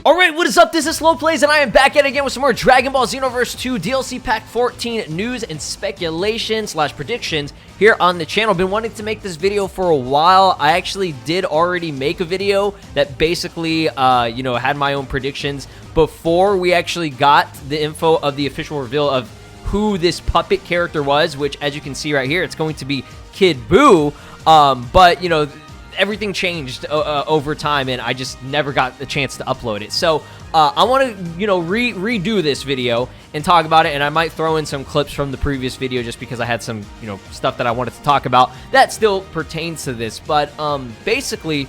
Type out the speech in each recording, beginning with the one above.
Alright, what is up? This is SLOplays, and I am back at it again with some more Dragon Ball Xenoverse 2 DLC Pack 14 news and speculation / predictions here on the channel. Been wanting to make this video for a while. I actually did already make a video that basically, had my own predictions before we actually got the info of the official reveal of who this puppet character was, which, as you can see right here, it's going to be Kid Buu. But, everything changed over time, and I just never got the chance to upload it. So I want to redo this video and talk about it, and I might throw in some clips from the previous video just because I had some stuff that I wanted to talk about that still pertains to this. But basically,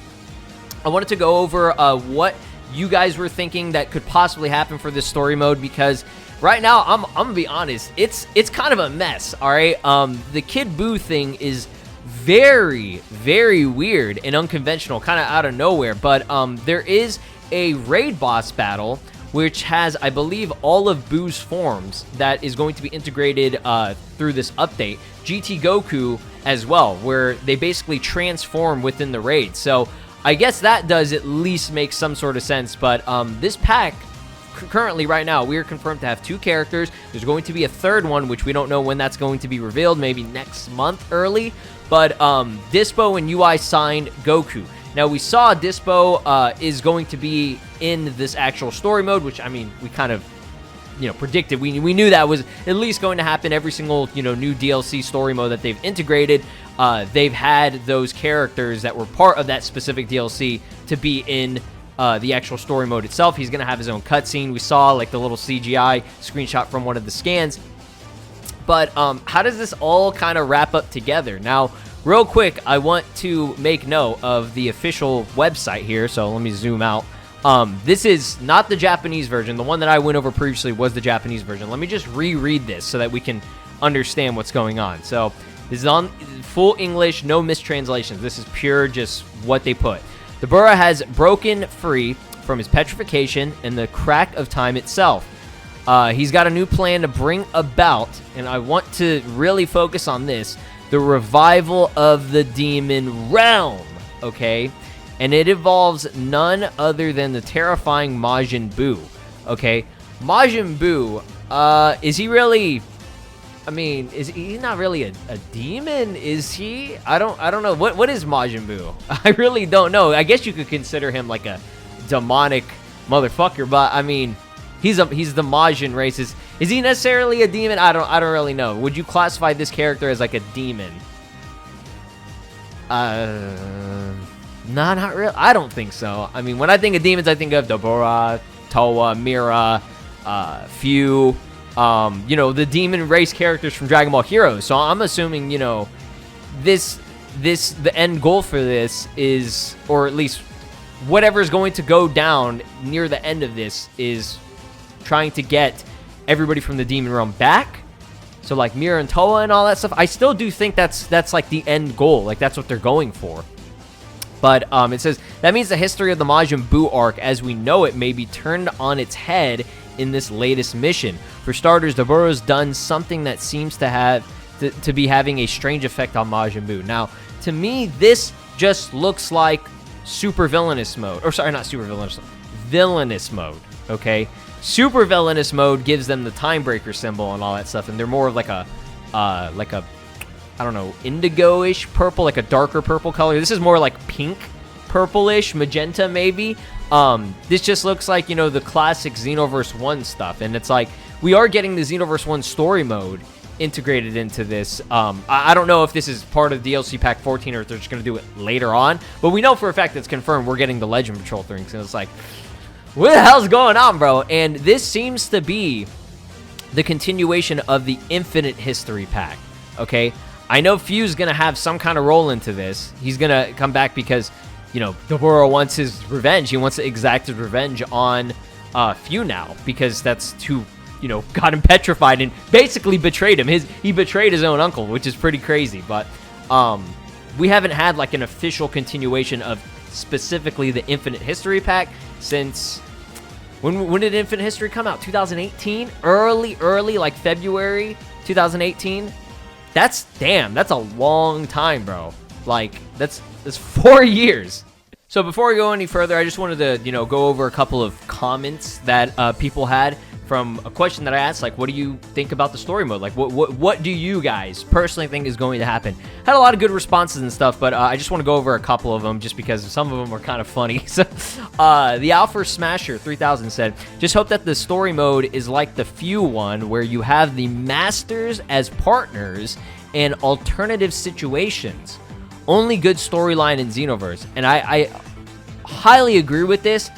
I wanted to go over what you guys were thinking that could possibly happen for this story mode, because right now I'm gonna be honest, it's kind of a mess. All right, the Kid Buu thing is very, very weird and unconventional, kind of out of nowhere. But there is a raid boss battle which has, I believe, all of Buu's forms that is going to be integrated through this update. GT Goku as well, where they basically transform within the raid. So I guess that does at least make some sort of sense. But this pack, currently right now, we are confirmed to have 2 characters. There's going to be a third one, which we don't know when that's going to be revealed, maybe next month early. But Dispo and UI signed Goku. Now, we saw Dispo is going to be in this actual story mode, which, I mean, we kind of, predicted. We knew that was at least going to happen. Every single, new DLC story mode that they've integrated, they've had those characters that were part of that specific DLC to be in the actual story mode itself. He's going to have his own cutscene. We saw, like, the little CGI screenshot from one of the scans. But how does this all kind of wrap up together? Now, real quick, I want to make note of the official website here. So let me zoom out. This is not the Japanese version. The one that I went over previously was the Japanese version. Let me just reread this so that we can understand what's going on. So this is on full English, no mistranslations. This is pure just what they put. The Burra has broken free from his petrification and the crack of time itself. He's got a new plan to bring about, and I want to really focus on this, the revival of the demon realm, okay? And it involves none other than the terrifying Majin Buu, okay? Majin Buu, is he really, I mean, is he not really a demon? Is he? I don't know. What is Majin Buu? I really don't know. I guess you could consider him like a demonic motherfucker, but I mean, he's the Majin race. Is he necessarily a demon? I don't really know. Would you classify this character as like a demon? Not really. I don't think so. I mean, when I think of demons, I think of Deborah, Towa, Mira, Few, the demon race characters from Dragon Ball Heroes. So I'm assuming, the end goal for this is, or at least whatever is going to go down near the end of this, is trying to get everybody from the demon realm back. So like Mira and Toa and all that stuff. I still do think that's like the end goal. Like that's what they're going for. But it says that means the history of the Majin Buu arc as we know it may be turned on its head in this latest mission. For starters, the Burro's done something that seems to be having a strange effect on Majin Buu. Now, to me, this just looks like super villainous mode. Or sorry, not super villainous. Villainous mode, okay? Super villainous mode gives them the time breaker symbol and all that stuff, and they're more of like a I don't know, indigo-ish purple, like a darker purple color. This is more like pink, purplish, magenta maybe. This just looks like, the classic Xenoverse 1 stuff, and it's like, we are getting the Xenoverse 1 story mode integrated into this. I don't know if this is part of DLC Pack 14 or if they're just going to do it later on, but we know for a fact that's confirmed we're getting the Legend Patrol thing, so it's like, what the hell's going on, bro? And this seems to be the continuation of the Infinite History Pack, okay? I know Few's going to have some kind of role into this. He's going to come back because, Deborah wants his revenge. He wants to exact his revenge on Few now because that's who, got him petrified and basically betrayed him. He betrayed his own uncle, which is pretty crazy. But we haven't had like an official continuation of specifically the Infinite History Pack since when did Infinite History come out? 2018? Early, like February 2018. That's a long time, bro. Like, that's 4 years. So before we go any further, I just wanted to, go over a couple of comments that people had from a question that I asked, like, what do you think about the story mode? Like, what do you guys personally think is going to happen? Had a lot of good responses and stuff, but I just want to go over a couple of them just because some of them were kind of funny. So, the Alpha Smasher 3000 said, just hope that the story mode is like the Few one, where you have the Masters as partners in alternative situations. Only good storyline in Xenoverse. And I highly agree with this.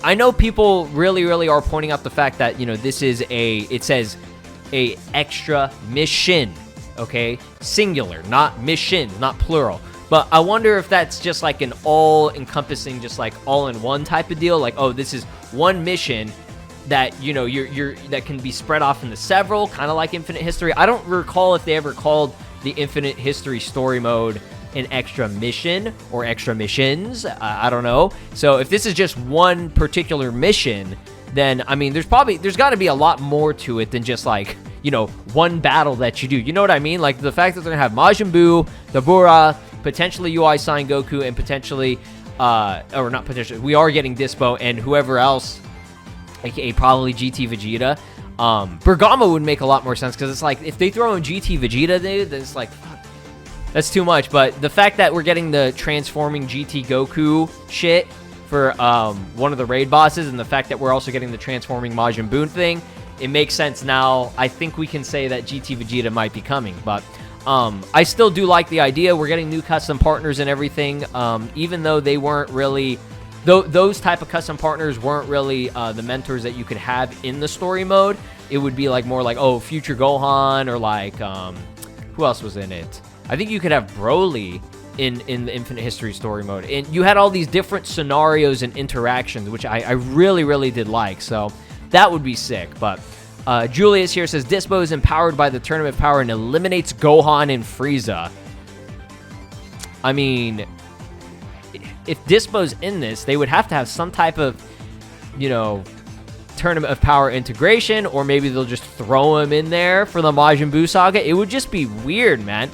I know people really are pointing out the fact that, this is it says a extra mission, okay? Singular, not missions, not plural. But I wonder if that's just like an all-encompassing, just like all-in-one type of deal. Like, oh, this is one mission that, you're that can be spread off into several, kind of like Infinite History. I don't recall if they ever called the Infinite History story mode an extra mission or extra missions. I don't know. So if this is just one particular mission, then I mean, there's got to be a lot more to it than just like, one battle that you do. You know what I mean? Like the fact that they're gonna have Majin Buu, Dabura, potentially UI Sign Goku, and potentially, or not potentially, we are getting Dispo and whoever else, aka probably GT Vegeta. Bergamo would make a lot more sense because it's like if they throw in GT Vegeta, then it's like, fuck, that's too much. But the fact that we're getting the transforming GT Goku shit for one of the raid bosses, and the fact that we're also getting the transforming Majin Buu thing, it makes sense now. I think we can say that GT Vegeta might be coming, but I still do like the idea. We're getting new custom partners and everything, even though they weren't really... Those type of custom partners weren't really the mentors that you could have in the story mode. It would be like more like, oh, future Gohan, or like, who else was in it? I think you could have Broly in the Infinite History story mode. And you had all these different scenarios and interactions, which I really did like. So that would be sick. But Julius here says, Dispo is empowered by the tournament power and eliminates Gohan and Frieza. I mean, if Dispo's in this, they would have to have some type of, tournament of power integration, or maybe they'll just throw him in there for the Majin Buu saga. It would just be weird, man.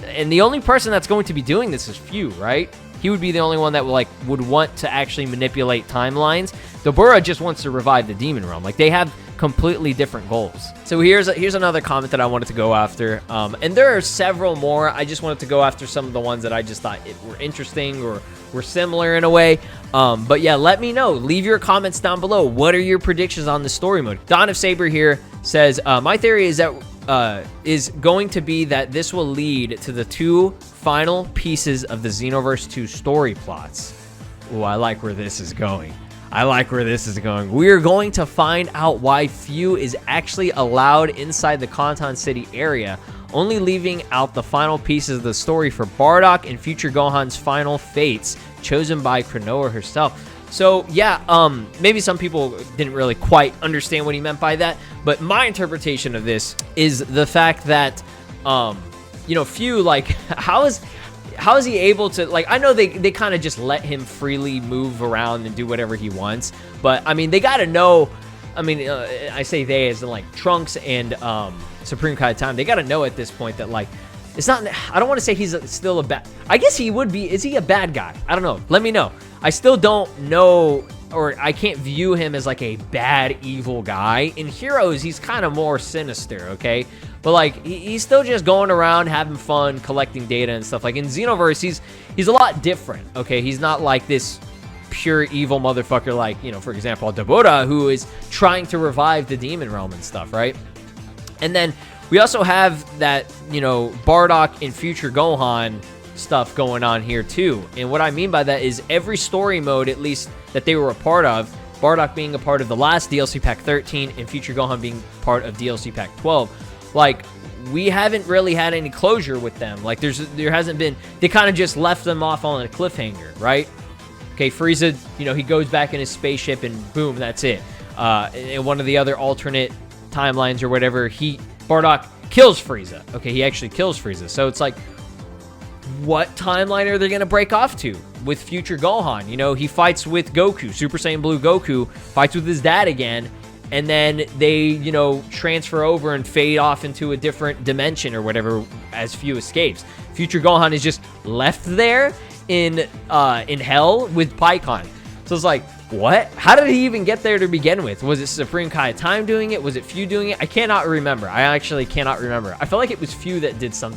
And the only person that's going to be doing this is Few, right? He would be the only one that would want to actually manipulate timelines. Dabura just wants to revive the Demon Realm. Like, they have completely different goals. So here's another comment that I wanted to go after. And there are several more. I just wanted to go after some of the ones that I just thought were interesting or were similar in a way. But yeah, let me know. Leave your comments down below. What are your predictions on the story mode? Dawn of Saber here says, my theory is that is going to be that this will lead to the 2 final pieces of the Xenoverse 2 story plots. Ooh, I like where this is going. We're going to find out why Few is actually allowed inside the Kanton City area, only leaving out the final pieces of the story for Bardock and future Gohan's final fates, chosen by Klonoa herself. So, yeah, maybe some people didn't really quite understand what he meant by that, but my interpretation of this is the fact that, Few, like, how is he able to, like, I know they kind of just let him freely move around and do whatever he wants, but, I mean, they got to know, I mean, I say they as in, like, Trunks and Supreme Kai Time, they got to know at this point that, like, it's not, I don't want to say he's still a bad, I guess he would be, is he a bad guy? I don't know, let me know. I still don't know, or I can't view him as like a bad, evil guy. In Heroes, he's kind of more sinister, okay? But like, he's still just going around having fun, collecting data and stuff. Like in Xenoverse, he's a lot different, okay? He's not like this pure evil motherfucker like, for example, Dabura, who is trying to revive the Demon Realm and stuff, right? And then we also have that, Bardock and future Gohan stuff going on here too. And what I mean by that is every story mode, at least that they were a part of, Bardock being a part of the last DLC Pack 13 and future Gohan being part of DLC Pack 12, like, we haven't really had any closure with them. Like, there hasn't been, they kind of just left them off on a cliffhanger, right? Okay, Frieza, he goes back in his spaceship and boom, that's it. In one of the other alternate timelines or whatever, Bardock kills Frieza. Okay, he actually kills Frieza. So it's like, what timeline are they going to break off to with future Gohan? He fights with Goku, Super Saiyan Blue Goku, fights with his dad again, and then they, transfer over and fade off into a different dimension or whatever as Few escapes. Future Gohan is just left there in hell with Pikkon. So it's like, what? How did he even get there to begin with? Was it Supreme Kai of Time doing it? Was it Fu doing it? I cannot remember. I actually cannot remember. I feel like it was Fu that did some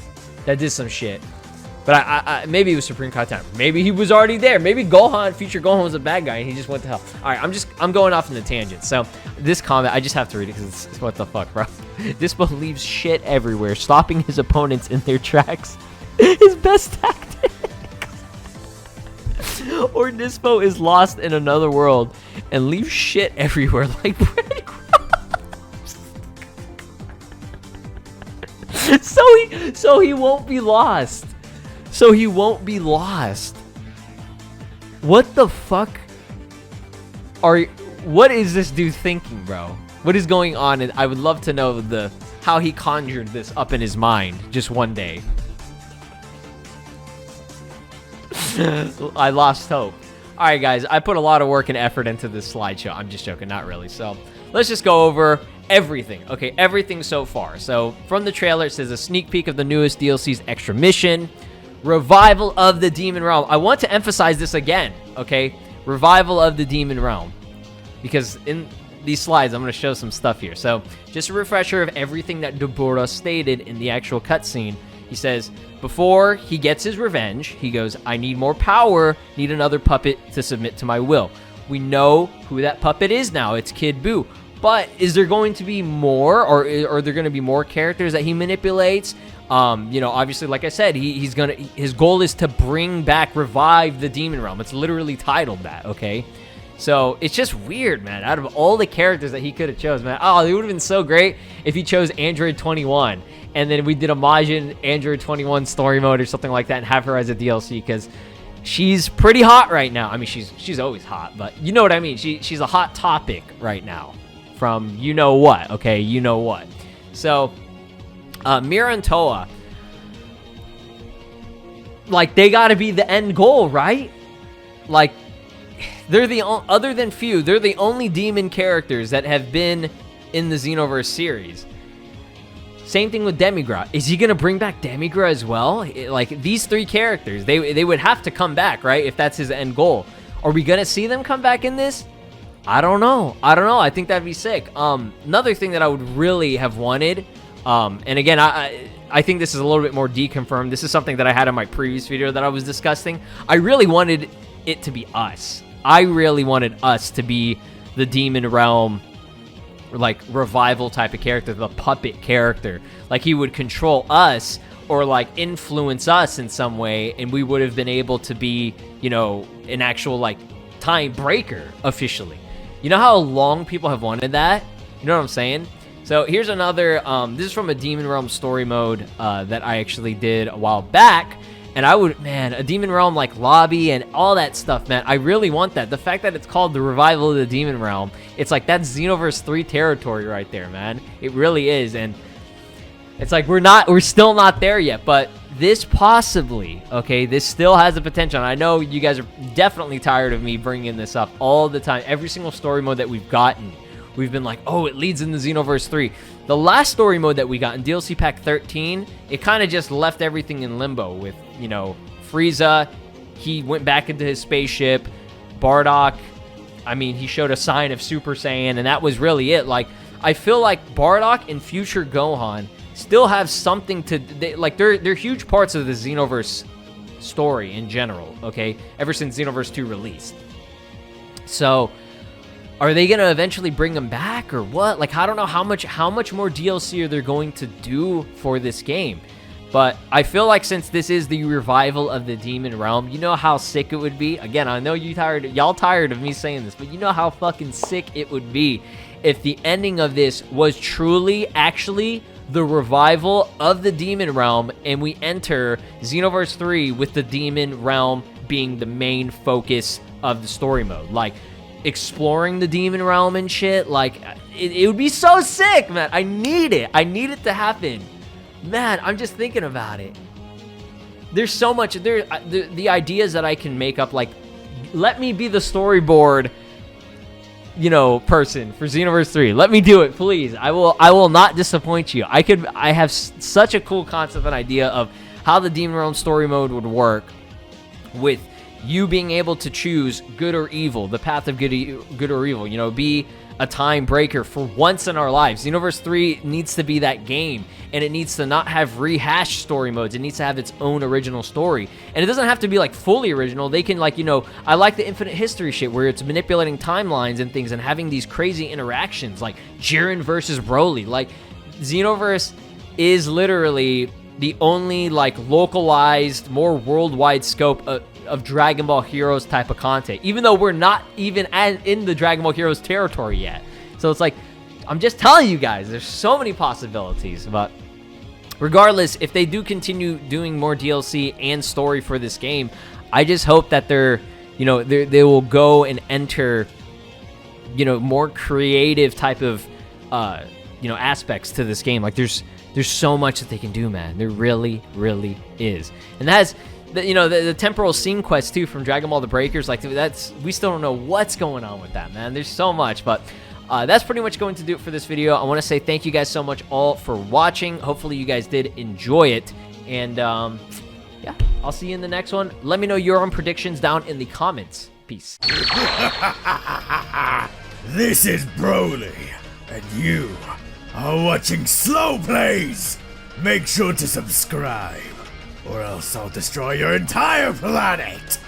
shit. But I maybe it was Supreme Kai of Time. Maybe he was already there. Maybe Future Gohan was a bad guy and he just went to hell. All right, I'm going off in the tangent. So this comment, I just have to read it because it's what the fuck, bro. Dispo leaves shit everywhere, stopping his opponents in their tracks. His best tactic. Or Dispo is lost in another world and leaves shit everywhere like breadcrumbs. So he won't be lost. So he won't be lost. What the fuck what is this dude thinking, bro? What is going on? And I would love to know how he conjured this up in his mind just one day. I lost hope. All right, guys, I put a lot of work and effort into this slideshow. I'm just joking, not really. So let's just go over everything. Okay, everything so far. So from the trailer, it says a sneak peek of the newest DLC's extra mission, Revival of the Demon Realm. I want to emphasize this again, okay? Revival of the Demon Realm. Because in these slides, I'm going to show some stuff here. So just a refresher of everything that Deborah stated in the actual cutscene. He says, before he gets his revenge, he goes, I need more power, need another puppet to submit to my will. We know who that puppet is now. It's Kid Buu. But is there going to be more, or are there going to be more characters that he manipulates? You know, obviously, like I said, his goal is to revive the Demon Realm. It's literally titled that, okay? So it's just weird, man. Out of all the characters that he could have chose, man, it would have been so great if he chose Android 21, and then we did a Majin Android 21 story mode or something like that, and have her as a DLC, because she's pretty hot right now. I mean, she's always hot, but you know what I mean. She's a hot topic right now, from you know what, okay? You know what. So Mira and Toa, like, they got to be the end goal, right? Like, they're other than Fu, they're the only demon characters that have been in the Xenoverse series. Same thing with Demigra. Is he gonna bring back Demigra as well? Like, these three characters, they would have to come back, right? If that's his end goal. Are we gonna see them come back in this? I don't know. I think that'd be sick. Another thing that I would really have wanted, and again, I think this is a little bit more deconfirmed. This is something that I had in my previous video that I was discussing. I really wanted it to be us. I really wanted us to be the Demon Realm, like, revival type of character, the puppet character. Like, he would control us or, like, influence us in some way, and we would have been able to be, you know, an actual, like, time breaker officially. You know how long people have wanted that? You know what I'm saying? So here's another, this is from a Demon Realm story mode that I actually did a while back. And a Demon Realm, like, lobby and all that stuff, man. I really want that. The fact that it's called the Revival of the Demon Realm, it's like, that's Xenoverse 3 territory right there, man. It really is. And it's like, we're still not there yet, but this possibly, okay, this still has the potential. And I know you guys are definitely tired of me bringing this up all the time. Every single story mode that we've gotten, we've been like, oh, it leads into Xenoverse 3. The last story mode that we got in DLC Pack 13, it kind of just left everything in limbo with, you know, Frieza. He went back into his spaceship. Bardock, I mean, he showed a sign of Super Saiyan, and that was really it. Like, I feel like Bardock and Future Gohan still have something to, they're huge parts of the Xenoverse story in general, okay? Ever since Xenoverse 2 released. So, are they going to eventually bring them back or what? Like, I don't know how much more DLC are they going to do for this game. But I feel like since this is the revival of the Demon Realm, you know how sick it would be? Again, I know y'all tired of me saying this, but you know how fucking sick it would be if the ending of this was truly, actually, the revival of the Demon Realm, and we enter Xenoverse 3 with the Demon Realm being the main focus of the story mode. Like, exploring the Demon Realm and shit. Like, it would be so sick, man. I need it to happen. Man, I'm just thinking about it. There's so much the ideas that I can make up. Like, let me be the storyboard, you know, person for Xenoverse 3. Let me do it, please. I will not disappoint you. I have such a cool concept and idea of how the Demon Realm story mode would work with you being able to choose good or evil, the path of good or evil, you know, be a time breaker for once in our lives. Xenoverse 3 needs to be that game, and it needs to not have rehashed story modes. It needs to have its own original story, and it doesn't have to be like fully original. They can, like, you know, I like the infinite history shit where it's manipulating timelines and things and having these crazy interactions like Jiren versus Broly. Like, Xenoverse is literally the only like localized, more worldwide scope of Dragon Ball Heroes type of content, even though we're not even in the Dragon Ball Heroes territory yet. So it's like, I'm just telling you guys, there's so many possibilities. But regardless, if they do continue doing more DLC and story for this game, I just hope that they're, you know, they will go and enter, you know, more creative type of, you know, aspects to this game. Like, there's so much that they can do, man. There really, really is. And that has, you know, the temporal scene quest too from Dragon Ball The Breakers. Like, that's, we still don't know what's going on with that, man. There's so much. But that's pretty much going to do it for this video. I want to say thank you guys so much all for watching. Hopefully you guys did enjoy it. And yeah, I'll see you in the next one. Let me know your own predictions down in the comments. Peace. This is Broly, and you are watching SLOplays. Make sure to subscribe, or else I'll destroy your entire planet!